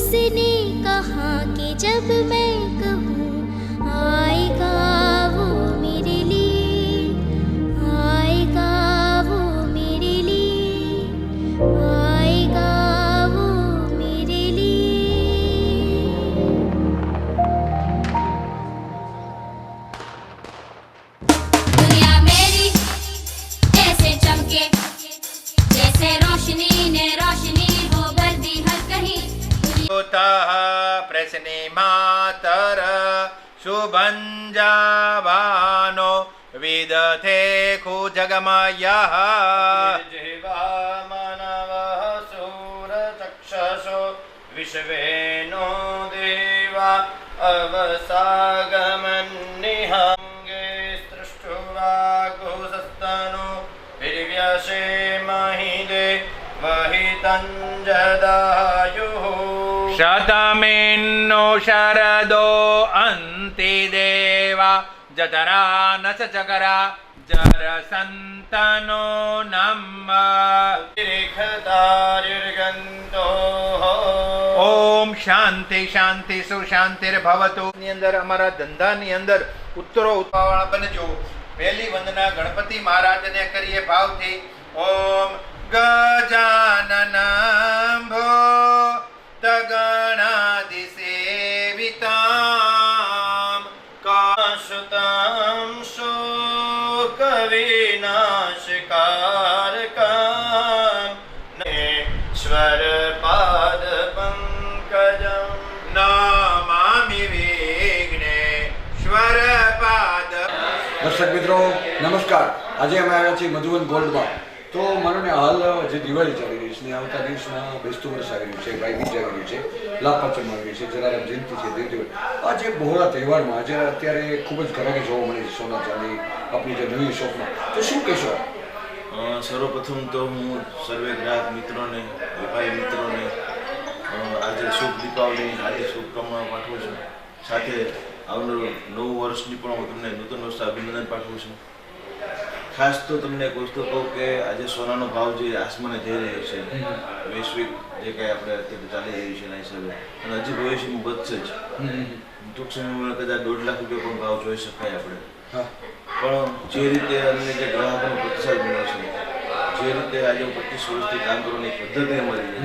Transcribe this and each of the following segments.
उसने कहा कि जब मैं कहूँ आएगा वो मेरे लिए, आएगा वो मेरे लिए, आएगा वो मेरे लिए। दुनिया मेरी ऐसे चमके जैसे रोशनी ने रोशनी वो भर दी हर कहीं। प्रश्ने मातर शुभञ्जावानो विदथे खुजगमयः जीवा मानवः सूरचक्षसो विश्वेनो देवा अवसागमन्निहाङ्गे सृष्टुवागुसस्तनु हिर्व्यसे महिदे वहितञ्जदायुः शतमेन्नो शरदो अन्ति देवा जतरा न च चकरा जरसन्तनो नम रेखतार्युर्गन्तो ओम शांति शांति सुशांतिर्भवतु ની અંદર અમારા ધંધાની અંદર ઉત્તરો ઉત્પાવાળા બનજો। પહેલી વંદના ગણપતિ મહારાજને કરીએ ભાવથી। ઓમ ગજાનનંભો તગણાદિસેવિતામ काशुतां शोकविनाशकारकां ईश्वरपादपङ्कजं નમામિ વિઘ્નેશ્વર પાદ। દર્શક મિત્રો નમસ્કાર। આજે અમે આવ્યા છીએ મધુવન ગોલ્ડમાં। તો મને હાલ જે દિવાળી ચાલી રહી છે ને આવતા દિવસમાં બેસતું વર્ષ આવી રહ્યું છે, ભાઈ બીજ આવી રહ્યું છે, લાભ પાંચમ આવી રહ્યું છે, જલારામ જયંતિ છે, દેવદિવાળી। આ જે બહોળા તહેવારમાં આજે અત્યારે ખૂબ જ ઘરાકી જોવા મળે છે સોના ચાંદી આપણી જે નવી શોપમાં। તો શું કહેશો? સર્વપ્રથમ તો હું સર્વે ગ્રાહક મિત્રોને, વેપારી મિત્રોને આજે શુભ દીપાવલીની હાર્દિક શુભકામનાઓ પાઠવું છું। સાથે આવનારું નવું વર્ષની પણ હું તમને નૂતન વર્ષ અભિનંદન પાઠવું છું। ખાસ તો તમને એક વસ્તુ કહું કે આજે સોનાનો ભાવ જે આસમાને જઈ રહ્યો છે, વૈશ્વિક જે કાંઈ આપણે અત્યારે ચાલી રહ્યું છે એના હિસાબે, અને હજી ભવિષ્યમાં વધશે જ। ટૂંક સમયમાં કદાચ 1.5 લાખ રૂપિયા પણ ભાવ જોઈ શકાય આપણે। પણ જે રીતે અમને જે ગ્રાહકોનો પ્રતિસાદ મળ્યો છે, જે રીતે આજે 25 વર્ષથી કામ કરવાની પદ્ધતિ અમારી છે,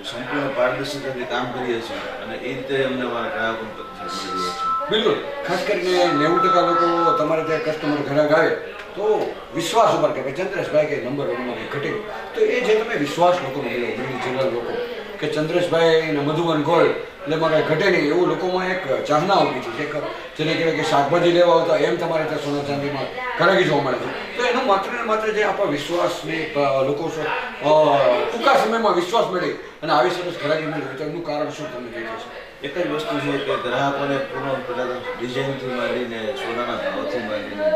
સંપૂર્ણ પારદર્શિતાથી કામ કરીએ છીએ અને એ રીતે અમને અમારા ગ્રાહકોનો પ્રતિસાદ મળી રહ્યો છે। બિલકુલ, ખાસ કરીને 90% લોકો તમારે ત્યાં કસ્ટમર ઘરાક આવે તો વિશ્વાસ ઉપર કે ચંદ્રેશભાઈ કે નંબર વનમાં ઘટે, તો એ જે તમે વિશ્વાસ લોકોનો મળ્યો દિલ્હી જિલ્લા લોકો કે ચંદ્રેશભાઈ ને મધુવન ગોલ્ડ એટલે એમાં કાંઈ ઘટે નહીં એવું લોકોમાં એક ચાહના ઊભી છે, એક જેને કહેવાય કે શાકભાજી લેવા આવતા એમ તમારે ત્યાં સોના ચાંદીમાં ઘરાકી જોવા મળે છે। તો એનો માત્ર ને માત્ર જે આપણા વિશ્વાસની લોકો ટૂંકા સમયમાં વિશ્વાસ મળી અને આવી સરસ ઘરાકી મળી તો એનું કારણ શું તમને દેખાય છે? એક જ વસ્તુ છે કે ગ્રાહકોને પૂર્ણ પ્રકારના ડિઝાઇનથી માંડીને સોનાના ભાવથી માંડીને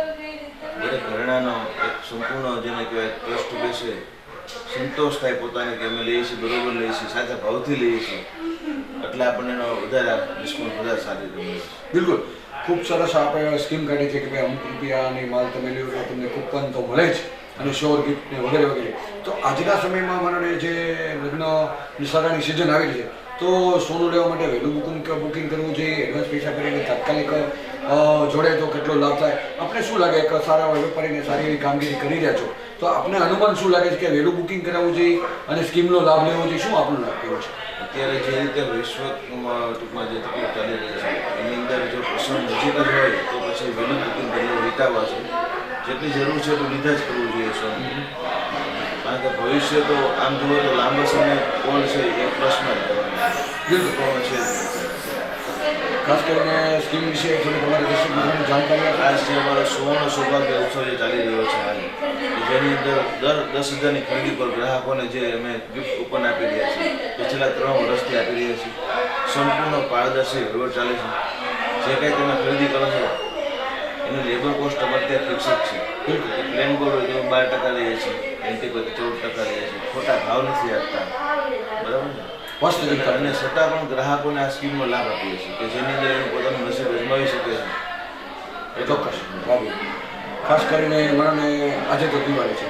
દરેક ઘરેણાનો એક સંપૂર્ણ જેને કહેવાય ટ્રસ્ટ બેસે, સંતોષ થાય પોતાને કે અમે લઈએ છીએ બરોબર લઈએ છીએ, સાચા ભાવથી લઈએ છીએ, એટલે આપણને એનો વધારે રિસ્પોન્સ વધારે સારી રીતે મળે છે। બિલકુલ, ખૂબ સરસ આપણે સ્કીમ કાઢી છે કે ભાઈ અમુક રૂપિયાની માલ તમે લ્યો તો તમને કૂપન તો મળે જ અને શ્યોર ગિફ્ટ ને વગેરે વગેરે। તો આજના સમયમાં મને જે લગ્ન નિશાળાની સિઝન આવી છે તો સોનું લેવા માટે વહેલું બુકિંગ કરવું જોઈએ, એડવાન્સ પૈસા કરીને તાત્કાલિક જોડે તો કેટલો લાભ થાય? આપણે શું લાગે કે સારા વેપારીને સારી એવી કામગીરી કરી રહ્યા છો તો આપણે અનુમાન શું લાગે છે કે વહેલું બુકિંગ કરાવવું જોઈએ અને સ્કીમનો લાભ લેવો જોઈએ? શું આપણું લાભ કેવું છે? અત્યારે જે રીતે વિશ્વમાં ટૂંકમાં જે તકલીફ ચાલી રહી છે એની અંદર જો પ્રસંગ નજીક જ હોય તો પછી વહેલું બુકિંગ કરીને વિતાવવા છે, જેટલી જરૂર છે એટલું લીધા જ કરવું જોઈએ સોનું, કારણ કે ભવિષ્ય તો આમ જુઓ તો લાંબા સમય કોણ છે એ પ્રશ્ન જ છે। ખાસ કરીને સ્કીમ વિશે થોડી તમારે દર્શક મિત્રોને જાણકારી આપો। આજ જે અમારો સુવર્ણ સૌભાગ્ય ઉત્સવ જે ચાલી રહ્યો છે હાલ, જેની અંદર દર 10,000ની ખરીદી પર ગ્રાહકોને જે અમે ગિફ્ટ કૂપન આપી રહ્યા છીએ તે છેલ્લા 3 વર્ષથી આપી રહ્યા છીએ। સંપૂર્ણ પારદર્શી વહીવટ ચાલે છે, જે કંઈ તમે ખરીદી કરો છો એનું લેબર કોસ્ટ અમારે ત્યાં ફિક્સ જ છે। બિલકુલ, પ્લેન ગોલ્ડ હોય તો 12% લઈએ છીએ, એન્ટિક હોય તો 14% લઈએ છીએ, ખોટા ભાવ નથી આપતા, બરાબર છે? વાસ્તવિકતા અને છતાં પણ ગ્રાહકોને આ સ્કીમનો લાભ આપીએ છીએ કે જેની અંદર એનું પોતાનું નસીબ અજમાવી શકે છે। ચોક્કસ, ખાસ કરીને મને આજે તો દિવાળી છે,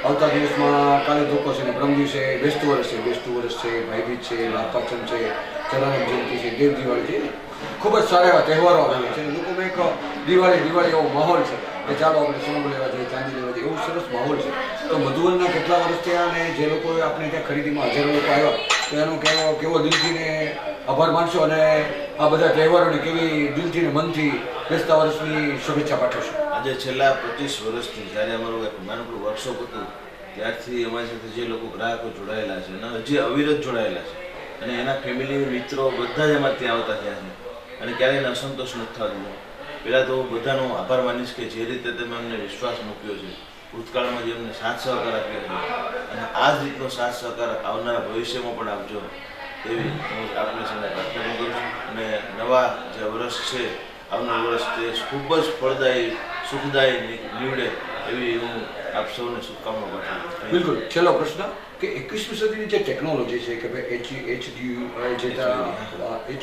આવતા દિવસમાં કાલે ધોકો છે ને પરમ દિવસે બેસતું વર્ષ છે, ભાઈબીજ છે, નાગપાંચમ છે, ચંદ્રનાથ જયંતિ છે, દેવ દિવાળી છે, ખૂબ જ સારા એવા તહેવારો આવેલા છે. લોકોમાં એક દિવાળી એવો માહોલ છે કે ચાલો આપણે સોનું લેવા જઈએ, ચાંદી લેવા જઈએ, એવું સરસ માહોલ છે. તો મધુવનના કેટલા વર્ષ થયા અને જે લોકોએ આપણે ત્યાં ખરીદીમાં હજારો લોકો આવ્યા તો એનો કેવો દિલથી ને આભાર માનશો અને આ બધા તહેવારોની કેવી દિલથી ને મનથી બેસતા વર્ષની શુભેચ્છા પાઠવશો. આજે છેલ્લા 25 વર્ષથી જ્યારે અમારું એક નાનકડું વર્કશોપ હતું ત્યારથી અમારી સાથે જે લોકો ગ્રાહકો જોડાયેલા છે અને હજી અવિરત જોડાયેલા છે અને એના ફેમિલી મિત્રો બધા જ અમારે ત્યાં આવતા થયા છે અને ક્યારેય અસંતોષ નથી થતો. પહેલાં તો હું બધાનો આભાર માનીશ કે જે રીતે તમે અમને વિશ્વાસ મૂક્યો છે, ભૂતકાળમાં જે અમને સાથ સહકાર આપ્યો છે અને આ જ રીતનો સાથ સહકાર આવનારા ભવિષ્યમાં પણ આપજો એવી હું આપને સૌને પ્રાર્થના કરું છું. અને નવા જે વર્ષ છે આવનાર વર્ષ તે ખૂબ જ ફળદાયી સુખદાયી નીવડે એવી હું આપ સૌને શુભકામના પાઠવું છું. બિલકુલ. છેલ્લો પ્રશ્ન કે 21મી સદીની જે ટેકનોલોજી છે કે ભાઈ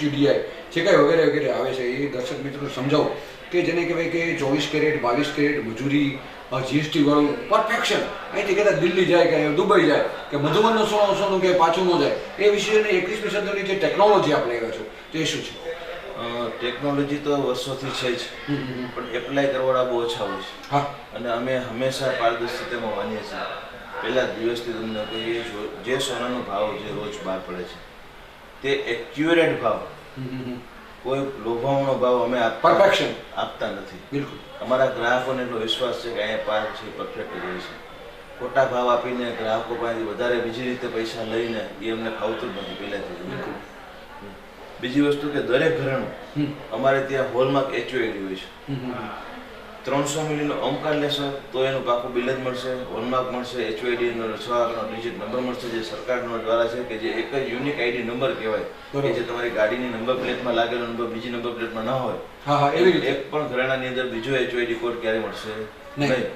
HUDI જે કાંઈ વગેરે આવે છે એ દર્શક મિત્રો સમજાવો કે જેને કહેવાય કે 24 કેરેટ 22 કેરેટ મજૂરી, GST વાળું પરફેક્શન, અહીંથી કદાચ દિલ્હી જાય કે દુબઈ જાય કે મધુવનનું સોનું કે પાછું ન જાય એ વિશેની 21મી સદીની જે ટેકનોલોજી આપણે આવ્યા છો તે શું છે? ટેકનોલોજી તો વર્ષોથી છે જ પણ એપ્લાય કરવાના બહુ ઓછા હોય છે. હા. અને અમે હંમેશા પારદર્શિતામાં માનીએ છીએ. પહેલા દિવસથી તમને કહીએ જે સોનાનો ભાવ જે રોજ બહાર પડે છે તે એક્યુરેટ ભાવ, કોઈ લોભાવનો ભાવ અમે પરફેક્શન આપતા નથી. બિલકુલ. અમારા ગ્રાહકોને એટલો વિશ્વાસ છે કે અહીંયા પાર છે પરફેક્ટ જ હોય છે. ખોટા ભાવ આપીને ગ્રાહકો પાસેથી વધારે બીજી રીતે પૈસા લઈને એ અમને ફાવતું જ નથી પહેલાંથી. બિલકુલ. બીજી વસ્તુ કે દરેક ઘરેણું અમારે ત્યાં હોલમાર્ક HOD હોય છે. 300 મિલીનો ઓમકાર લેશો તો એનું પાકું બિલ જ મળશે, હોલમાર્ક મળશે, HOD નો 6 અંકનો ડિજિટ નંબર મળશે જે સરકારનો દ્વારા છે કે જે એક જ યુનિક ID નંબર કહેવાય કે જે તમારી ગાડીની નંબર પ્લેટમાં લાગેલો નંબર બીજી નંબર પ્લેટમાં ન હોય. હા, એવી રીતે એક પણ ઘરેણાની અંદર બીજો HOD કોડ ક્યારે મળશે નહીં.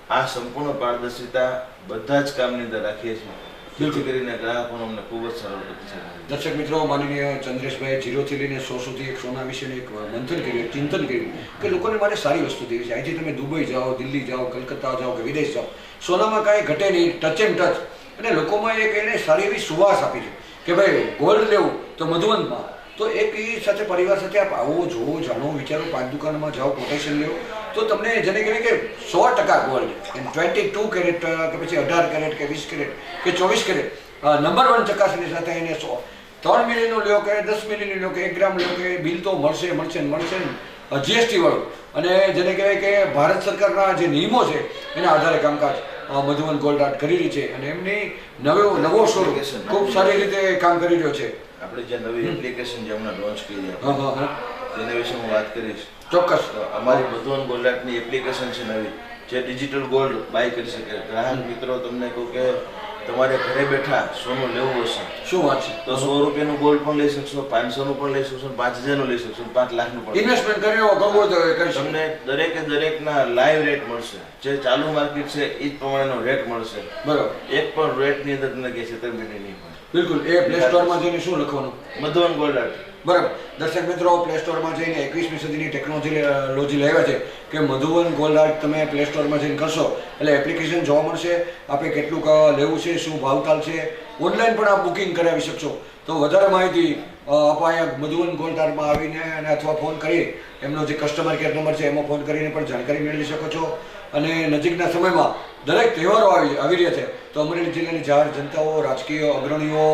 આ સંપૂર્ણ પારદર્શિતા બધા જ કામની અંદર રાખીએ છીએ. જેથી કરીને ગ્રાહકોનો અમને ખૂબ જ સરળ પ્રતિસાદ. દર્શક મિત્રો, માનનીય ચંદ્રેશભાઈ 0 થી લઈને 100 સુધી એક સોના વિશેનું એક મંથન કર્યું, ચિંતન કર્યું કે લોકોને માટે સારી વસ્તુ દેવી છે. અહીંથી તમે દુબઈ જાઓ, દિલ્હી જાઓ, કલકત્તા જાઓ કે વિદેશ જાઓ, સોનામાં કાંઈ ઘટે નહીં, ટચ એન્ડ ટચ. અને લોકોમાં એક એને સારી એવી સુવાસ આપી છે કે ભાઈ ગોલ્ડ લેવું તો મધુવનમાં, તો એક એ સાથે પરિવાર સાથે આપ આવો, જોવો, જાણો, વિચારો, 5 દુકાનમાં જાઓ, કોટેશન લેવો તો તમને જેને કહેવાય કે 100% ગોલ્ડ એન્ડ 22 કેરેટ કે પછી 18 કેરેટ કે 20 કેરેટ કે 24 કેરેટ નંબર 1 ચકાસણી સાથે એને 3 મિલીનું લ્યો કે 10 મિલીનું લ્યો કે 1 ગ્રામ લ્યો કે બિલ તો મળશે GST વાળું. અને જેને કહેવાય કે ભારત સરકારના જે નિયમો છે એના આધારે કામકાજ મધુવન ગોલ્ડ આર્ટ કરી રહી છે અને એમની નવો શોરૂમ ખૂબ સારી રીતે કામ કરી રહ્યો છે. આપણે જે નવી એપ્લિકેશન જે હમણાં લોન્ચ કરી તેના વિશે હું વાત કરીશ. ચોક્કસ. અમારી મધુવન ગોલ્ડ આર્ટની એપ્લિકેશન છે નવી જે ડિજિટલ ગોલ્ડ બાય કરી શકે. ગ્રાહક મિત્રો તમને કહું કે તમારે ઘરે બેઠા સોનું લેવું હશે શું વાત છે તો 100 રૂપિયાનું ગોલ્ડ પણ લઈ શકશો, 500નું પણ લઈ શકશો, 5000નું લઈ શકશો, 5 લાખનું પણ. ઇન્વેસ્ટમેન્ટ કરી તમને દરેકના લાઈવ રેટ મળશે. જે ચાલુ માર્કેટ છે એ જ પ્રમાણેનો રેટ મળશે. બરાબર. એક પણ રેટની અંદર તમને કે છેતરપિંડી નહીં હોય. બિલકુલ. એ પ્લે સ્ટોરમાં જઈને શું લખવાનું? Madhuvan gold art. બરાબર. દર્શક મિત્રો, પ્લે સ્ટોરમાં જઈને 21મી સદીની ટેકનોલોજી લાવ્યા છે કે મધુવન ગોલ્ડ આર્ટ તમે પ્લે સ્ટોરમાં જઈને કરશો એટલે એપ્લિકેશન જોવા મળશે. આપણે કેટલું લેવું છે, શું ભાવતાલ છે, ઓનલાઈન પણ આપ બુકિંગ કરાવી શકશો. તો વધારે માહિતી આપ અહીંયા મધુવન ગોલ્ડ આર્ટમાં આવીને અને અથવા ફોન કરી એમનો જે કસ્ટમર કેર નંબર છે એમાં ફોન કરીને પણ જાણકારી મેળવી શકો છો. અને નજીકના સમયમાં દરેક તહેવારો આવી રહ્યા છે તો અમરેલી જિલ્લાની જાહેર જનતાઓ, રાજકીય અગ્રણીઓ,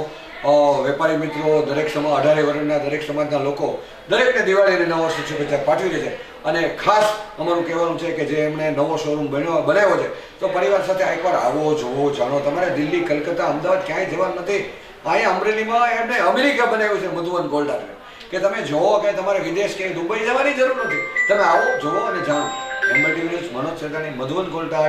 વેપારી મિત્રો, દરેક 18 વર્ષના દરેક સમાજના લોકો દરેકને દિવાળી અને નવા વર્ષની શુભેચ્છા પાઠવી રહી છે. અને ખાસ અમારું કહેવાનું છે કે જે એમણે નવો શોરૂમ બનાવ્યો છે તો પરિવાર સાથે એકવાર આવો, જોવો, જાણો. તમારે દિલ્હી, કલકત્તા, અમદાવાદ ક્યાંય જવાનું નથી. અહીંયા અમરેલીમાં એમને અમેરિકા બનાવ્યું છે મધુવન ગોલ્ડ આર્ટ કે તમે જોવો કે તમારે વિદેશ કે દુબઈ જવાની જરૂર નથી. તમે આવો, જોવો અને જાણો. MLTV ન્યૂઝ, મનોજ સરકારની, મધુવન ગોલ્ડ આર્ટ.